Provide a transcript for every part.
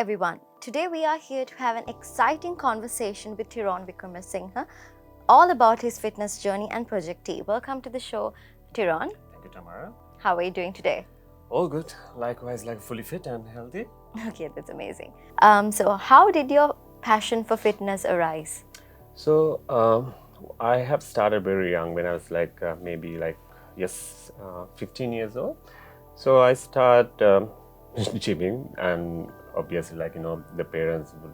everyone. Today we are here to have an exciting conversation with Tiron Wickramasinghe, all about his fitness journey and Project T. Welcome to the show, Tiron. Thank you, Tamara. How are you doing today? All good. Likewise, fully fit and healthy. Okay, that's amazing. So how did your passion for fitness arise? So I have started very young when I was maybe 15 years old. So I start gymming, and obviously the parents would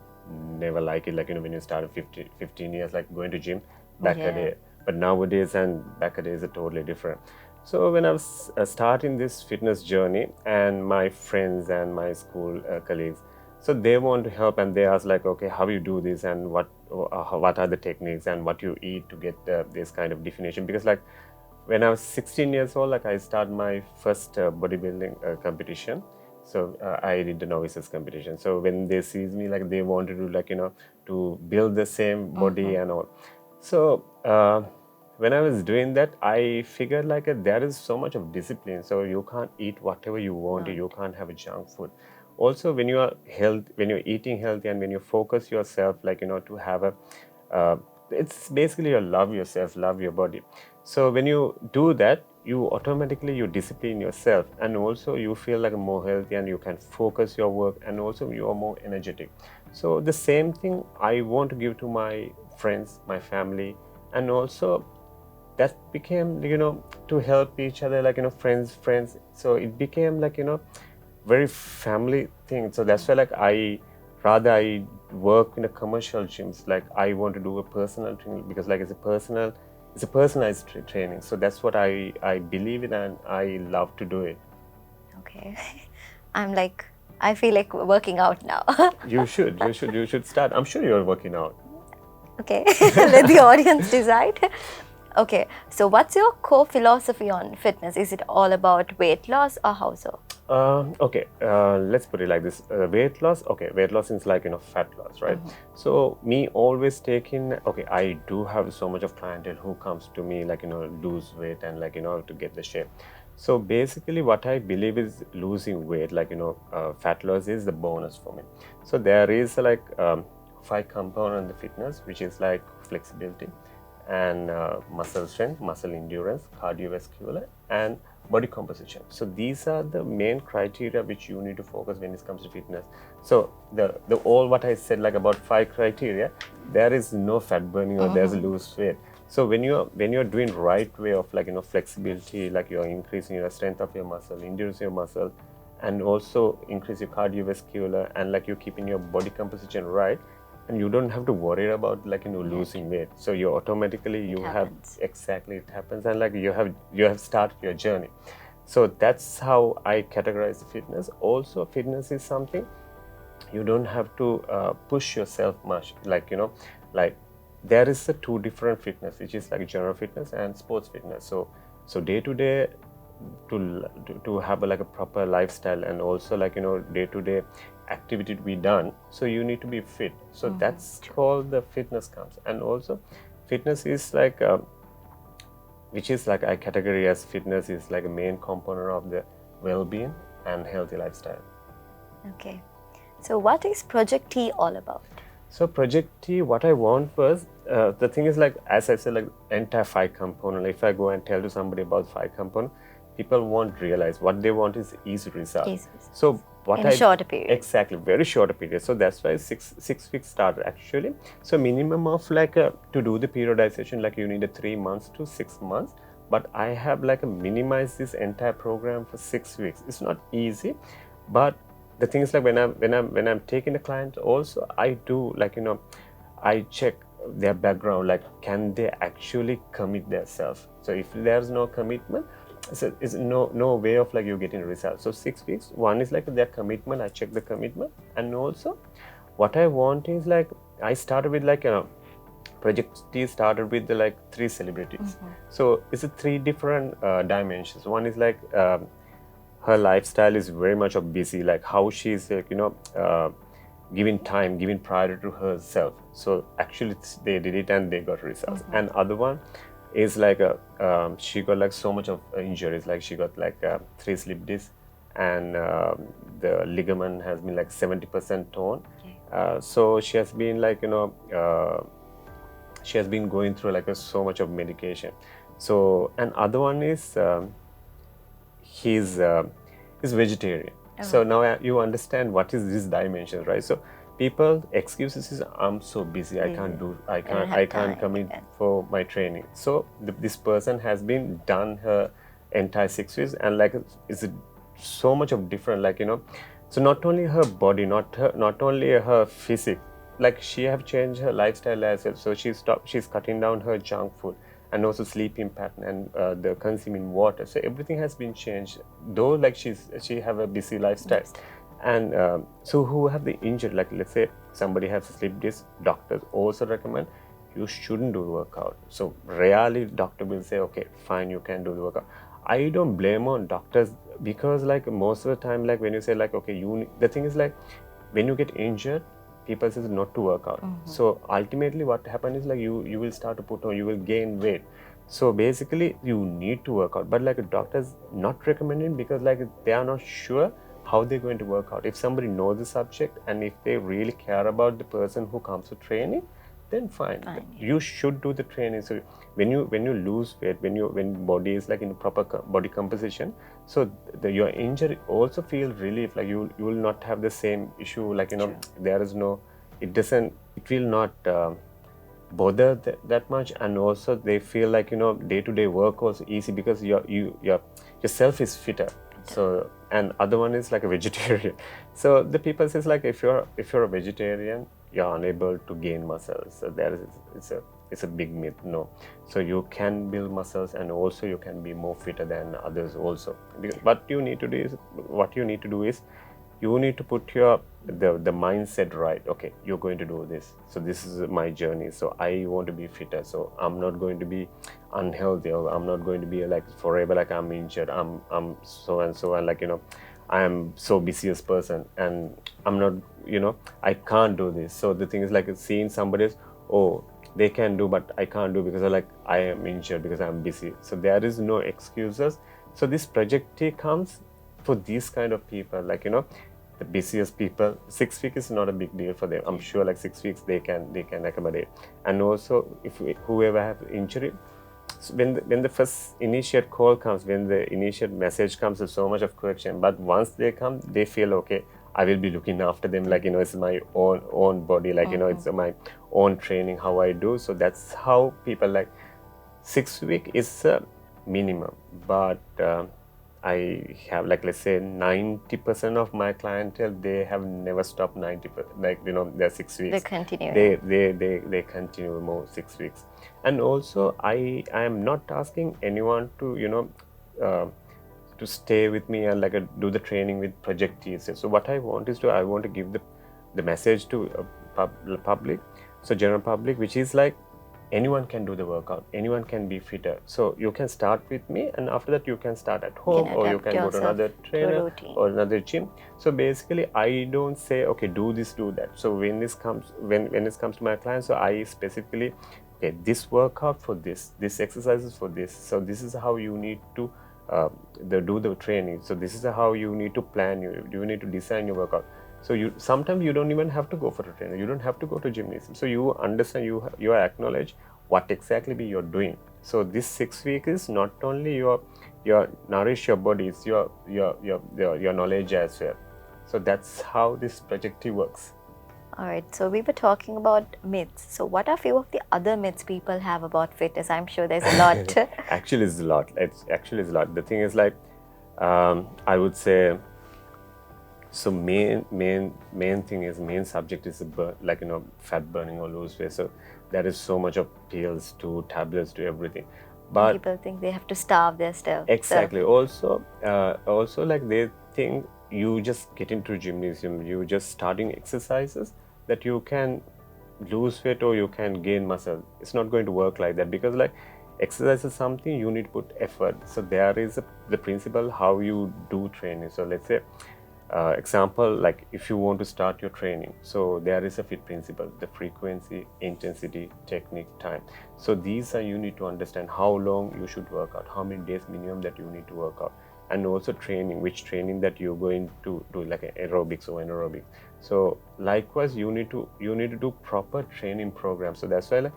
never like it when you start at 15 years going to gym back a day. But nowadays and back a day is totally different. So when I was starting this fitness journey, and my friends and my school colleagues, so they want to help, and they ask okay, how you do this, and what are the techniques, and what you eat to get this kind of definition. Because when I was 16 years old, I started my first bodybuilding competition. So I did the novices competition. So when they see me, they want to do to build the same body and all. So when I was doing that, I figured there is so much of discipline. So you can't eat whatever you want. You can't have a junk food. Also, when you are when you're eating healthy, and when you focus yourself, to have a, it's basically you love yourself, love your body. So when you do that, you automatically discipline yourself, and also you feel more healthy, and you can focus your work, and also you are more energetic. So the same thing I want to give to my friends, my family, and also that became to help each other, friends. So it became very family thing. So that's why I work in a commercial gyms. I want to do a personal training, because it's a personalized training. So that's what I believe in, and I love to do it. Okay. I feel like working out now. You should start. I'm sure you're working out. Okay, let the audience decide. Okay, so what's your core philosophy on fitness? Is it all about weight loss or how so? Okay, let's put it like this. Weight loss, okay, weight loss is fat loss, right? So me always taking, okay, I do have so much of clientele who comes to me lose weight and to get the shape. So basically what I believe is losing weight, fat loss is the bonus for me. So there is 5 components in the fitness, which is flexibility and muscle strength, muscle endurance, cardiovascular, and body composition. So these are the main criteria which you need to focus when it comes to fitness. So the all what I said about 5 criteria, there is no fat burning or there's lose weight. So when you're doing right way of flexibility, you're increasing your strength of your muscle, endurance your muscle, and also increase your cardiovascular, and you're keeping your body composition right, and you don't have to worry about losing weight. So you automatically It happens. it happens, and you have started your journey. So that's how I categorize the fitness. Also, fitness is something you don't have to push yourself much. There is 2 different fitness, which is general fitness and sports fitness. So day to day, to have a proper lifestyle, and also day to day activity to be done, so you need to be fit. So that's called the fitness comes. And also fitness is which is I categorize as fitness is a main component of the well-being and healthy lifestyle. Okay, so what is Project T all about? So Project T, what I want was, the thing is as I said, entire 5 component. If I go and tell to somebody about 5 component, people won't realize. What they want is easy result. So what in a shorter period. Exactly, very short period. So that's why 6 weeks started actually. So minimum of to do the periodization, you need 3 months to 6 months. But I have minimize this entire program for 6 weeks. It's not easy, but the thing is when I'm taking the client, also I do I check their background, can they actually commit themselves. So if there's no commitment, so it's no way of you getting results. So 6 weeks, one is their commitment. I check the commitment, and also what I want is I started with Project T started with the 3 celebrities. So it's 3 different dimensions. One is her lifestyle is very much of busy, how she's giving time, giving priority to herself. So actually they did it and they got results. And other one is she got so much of injuries, she got 3 slip discs, and the ligament has been like 70% torn. Okay. So she has been like, she has been going through like so much of medication. So, and other one is he's he's vegetarian. So Oh. now you understand what is this dimension, right? So people excuses is, I'm so busy, I can't do, I don't have I can't time. come in Yeah. for my training. So this person has been done her entire 6 weeks, and like it's so much of different, like, so not only her body, not only her physique, like she have changed her lifestyle as well. So she's cutting down her junk food, and also sleeping pattern, and the consuming water. So everything has been changed, though like she have a busy lifestyle. Yes. And so who have the injury, like let's say somebody has a sleep disc, doctors also recommend you shouldn't do workout. So rarely doctor will say, okay, fine, you can do the workout. I don't blame on doctors, because like most of the time, like when you say like, okay, the thing is like, when you get injured, people says not to work out. So ultimately what happens is like you will start to put on, you will gain weight. So basically you need to work out, but like doctors not recommending, because like they are not sure how they're going to work out. If somebody knows the subject, and if they really care about the person who comes to training, then fine. You should do the training. So when you lose weight, when body is like in proper body composition, so your injury also feel relief, like you will not have the same issue, like True. there is no, it will not bother that much. And also they feel like day-to-day work was easy, because yourself is fitter. So, and other one is like a vegetarian. So the people says like, if you're a vegetarian, you're unable to gain muscles. So there is it's a big myth. No, so you can build muscles, and also you can be more fitter than others also. What you need to do is you need to put the mindset right. Okay, you're going to do this, so this is my journey, so I want to be fitter, so I'm not going to be unhealthy, or I'm not going to be like forever like I'm injured, I'm so and so, and like I am so busiest person, and I'm not, I can't do this. So the thing is like seeing somebody else, oh, they can do, but I can't do because I am injured, because I'm busy. So there is no excuses. So this project comes for these kind of people, like the busiest people. 6 weeks is not a big deal for them. I'm sure like 6 weeks they can accommodate. And also if whoever have injury, so when the first initiate call comes, when the initiate message comes, there's so much of correction. But once they come, they feel okay, I will be looking after them, like it's my own body, like it's my own training, how I do. So that's how people like 6 week is a minimum. But I have like, let's say 90% of my clientele, they have never stopped 90%, like they're 6 weeks. They continue. They continue more 6 weeks. And also I am not asking anyone to to stay with me and like do the training with projectees. So what I want is I want to give the message to public, so general public, which is like anyone can do the workout, anyone can be fitter. So you can start with me, and after that you can start at home, or you can go to another trainer or another gym. So basically I don't say, okay, do this, do that. So when it comes to my clients, so I specifically, okay, this workout for this exercises for this, so this is how you need to do the training. So this is how you need to plan, you need to design your workout. So sometimes you don't even have to go for a trainer, you don't have to go to gymnasium. So you understand, you acknowledge what exactly you're doing. So this 6 weeks is not only your nourish your body, it's your knowledge as well. So that's how this project works. All right, so we were talking about myths. So what are few of the other myths people have about fitness? I'm sure there's a lot. Actually, it's a lot. The thing is like, I would say, so main thing is, main subject is like fat burning or lose weight. So there is so much of pills to tablets to everything. But people think they have to starve their stuff. Exactly. Also like they think you just get into gymnasium, you just starting exercises, that you can lose weight or you can gain muscle. It's not going to work like that, because like exercise is something you need to put effort. So there is the principle how you do training. So let's say example, like if you want to start your training, so there is a fit principle, the frequency, intensity, technique, time. So these are, you need to understand how long you should work out, how many days minimum that you need to work out. and also training, which training that you're going to do, like aerobics or anaerobics. So likewise, you need to do proper training programs. So that's why, like,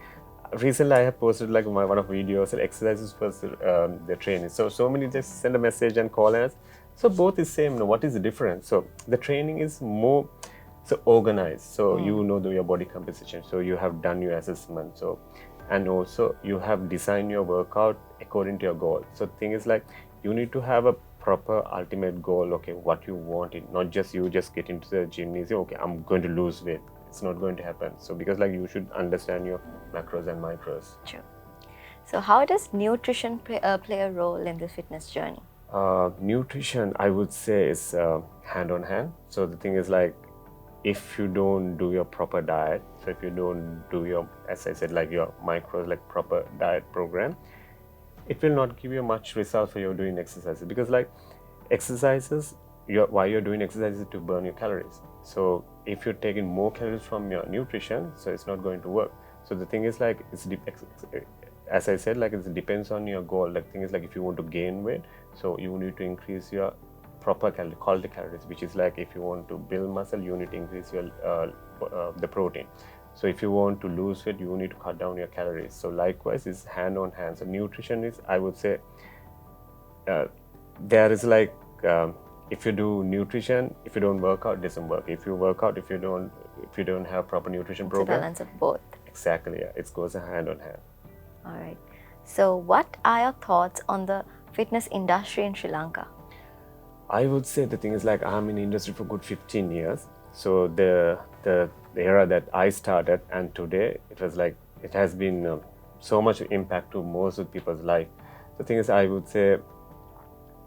recently I have posted like one of videos and exercises for the training. So many just send a message and call us. So both is same. What is the difference? So the training is more so organized. So you know your body composition. So you have done your assessment. So and also you have designed your workout according to your goal. So the thing is like you need to have a proper ultimate goal. Okay, what you want it, not just you just get into the gymnasium. Okay, I'm going to lose weight. It's not going to happen. So because like you should understand your macros and micros. True. So how does nutrition play a role in the fitness journey? Nutrition, I would say, is hand on hand. So the thing is like, if you don't do your proper diet, so if you don't do your, as I said, like your micros, like proper diet program, it will not give you much result for you doing exercises, because like exercises, why you're doing exercises to burn your calories. So if you're taking more calories from your nutrition, so it's not going to work. So the thing is like, as I said, like it depends on your goal. Like thing is like, if you want to gain weight, so you need to increase your proper quality calories, which is like if you want to build muscle, you need to increase your the protein. So if you want to lose weight, you need to cut down your calories. So likewise, it's hand on hand. So nutrition is, I would say, there is like, if you do nutrition, if you don't work out, it doesn't work. If you work out, if you don't have proper nutrition program, it's a balance of both. Exactly, yeah, it goes hand on hand. All right. So what are your thoughts on the fitness industry in Sri Lanka? I would say the thing is like, I'm in the industry for good 15 years. So the era that I started and today, it was like, it has been so much impact to most of people's life. The thing is, I would say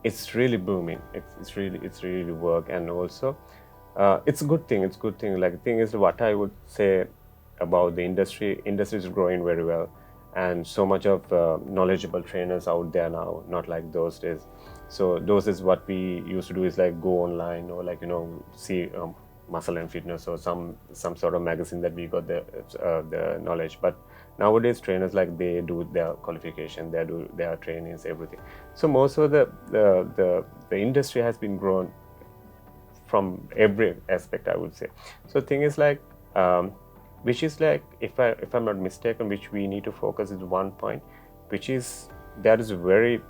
it's really booming. It's really work, and also it's a good thing. It's a good thing. Like the thing is, what I would say about the industry is growing very well, and so much of knowledgeable trainers out there now, not like those days. So those is what we used to do, is like go online or like, see Muscle and Fitness or some sort of magazine that we got the knowledge. But nowadays trainers, like they do their qualification, they do their trainings, everything. So most of the industry has been grown from every aspect, I would say. So thing is like, which is like, if I'm not mistaken, which we need to focus is one point, which is, that is a very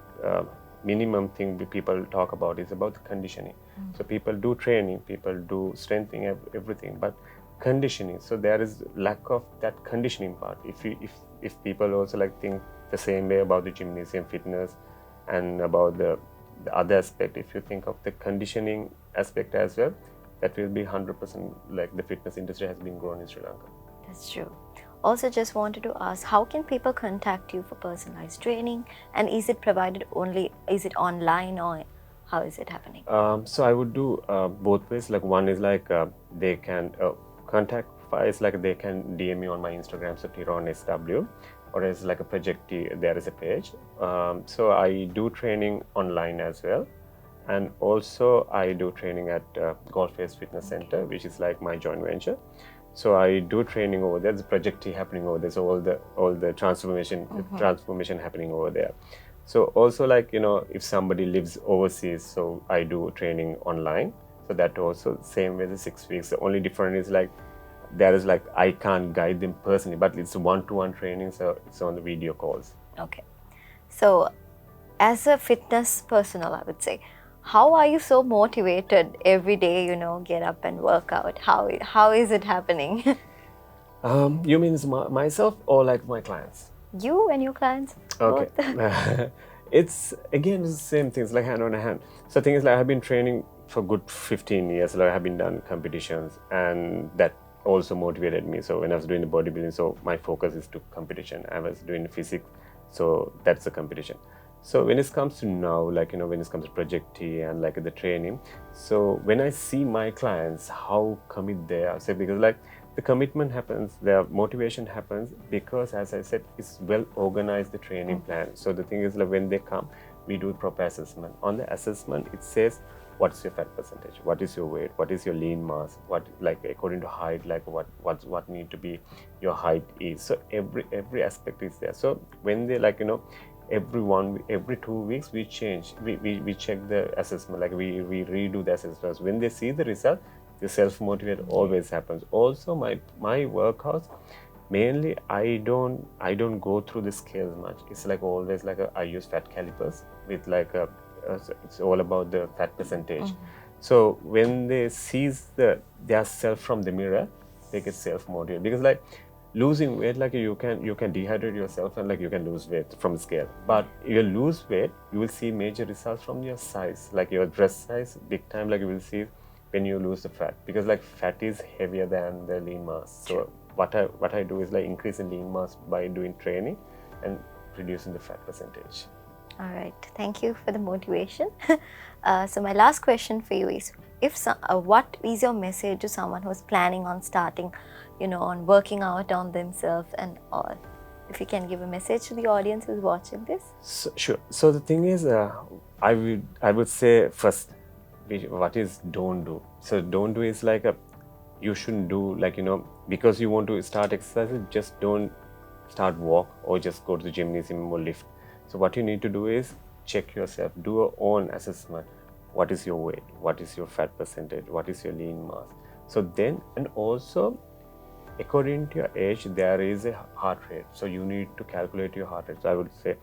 minimum thing people talk about, is about the conditioning. So people do training, people do strengthening, everything, but conditioning, so there is lack of that conditioning part. If people also like think the same way about the gymnasium fitness and about the other aspect, if you think of the conditioning aspect as well, that will be 100% like the fitness industry has been grown in Sri Lanka. That's true. Also, just wanted to ask, how can people contact you for personalized training, and is it provided only, is it online, or how is it happening? So I would do both ways. Like one is like they can contact wise, like they can DM me on my Instagram, so Tiron SW, or as like a Project T, there is a page. So I do training online as well, and also I do training at Golf Face Fitness Center, which is like my joint venture. So I do training over there. There's a Project T happening over there. So all the transformation happening over there. So also like, if somebody lives overseas, so I do training online. So that also same way, the 6 weeks. The only difference is like, there is like, I can't guide them personally, but it's one-to-one training. So it's on the video calls. Okay. So as a fitness personnel, I would say, how are you so motivated every day, get up and work out? How is it happening? You mean myself or like my clients? You and your clients? Okay. It's again the same things, like hand on hand. So the thing is like, I've been training for good 15 years. Like I have been done competitions, and that also motivated me. So when I was doing the bodybuilding, so my focus is to competition. I was doing physics, so that's the competition. So when it comes to now, like, when it comes to Project T and like the training, so when I see my clients, how commit they are, say, because like the commitment happens, their motivation happens because, as I said, it's well organized, the training plan. So the thing is like, when they come, we do proper assessment. On the assessment, it says, what's your fat percentage? What is your weight? What is your lean mass? What, like, according to height, like what need to be your height is. So every aspect is there. So when they like, every 2 weeks we change, we check the assessment, like we redo the assessments. When they see the result, the self-motivate always happens. Also my workouts, mainly I don't go through the scales much. It's like always like I use fat calipers with like it's all about the fat percentage. So when they sees their self from the mirror, they get self-motivated, because like losing weight, like you can dehydrate yourself and like you can lose weight from the scale, but you lose weight, you will see major results from your size, like your breast size big time, like you will see when you lose the fat, because like fat is heavier than the lean mass. So what I do is like increase in lean mass by doing training and reducing the fat percentage. All right. Thank you for the motivation. So my last question for you is, what is your message to someone who's planning on starting, on working out on themselves and all? If you can give a message to the audience who's watching this. So, sure. So the thing is, I would say first, what is don't do. So don't do is like you shouldn't do, like because you want to start exercising, just don't start walk or just go to the gymnasium or lift. So what you need to do is check yourself, do your own assessment. What is your weight? What is your fat percentage? What is your lean mass? So then, and also according to your age, there is a heart rate. So you need to calculate your heart rate. So I would say,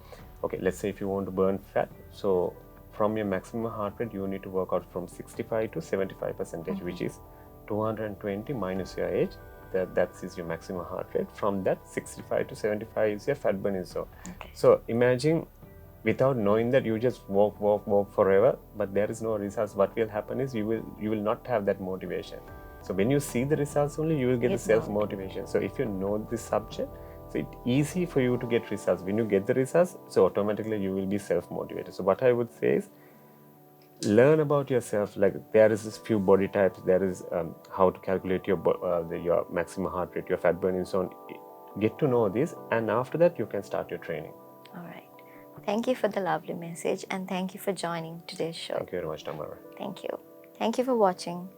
okay, let's say if you want to burn fat, so from your maximum heart rate, you need to work out from 65 to 75%, which is 220 minus your age. That is your maximum heart rate. From that, 65 to 75 is your fat burning zone. Okay. So imagine, without knowing that, you just walk forever, but there is no results. What will happen is you will not have that motivation. So when you see the results only, you will get the self-motivation. So if you know this subject, so it's easy for you to get results. When you get the results, so automatically you will be self-motivated. So what I would say is, learn about yourself. Like there is this few body types. There is how to calculate your maximum heart rate, your fat burning zone. Get to know this, and after that you can start your training. All right. Thank you for the lovely message, and thank you for joining today's show. Thank you very much, Tamara. Thank you. Thank you for watching.